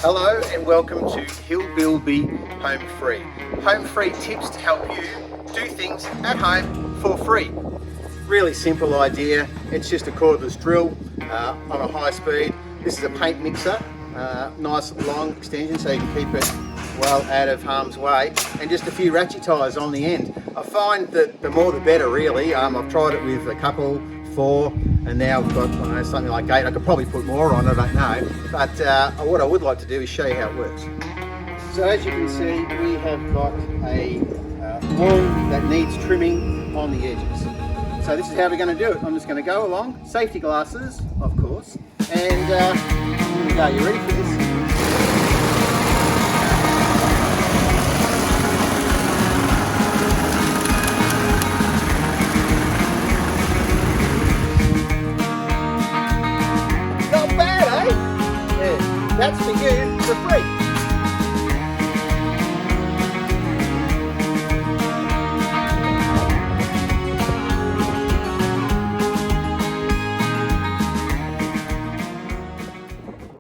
Hello and welcome to HiLBiLBY Home Free. Home free tips to help you do things at home for free. Really simple idea. It's just a cordless drill on a high speed. This is a paint mixer, nice long extension so you can keep it well out of harm's way, and just a few ratchet ties on the end. I find that the more the better really. I've tried it with a couple, 4, and now I've got something like 8. I could probably put more on, I don't know, but what I would like to do is show you how it works. So as you can see, we have got a wall that needs trimming on the edges. So this is how we're going to do it. I'm just going to go along, safety glasses of course, and here we go. You ready for this? Not bad, eh? Yeah, that's for you for free.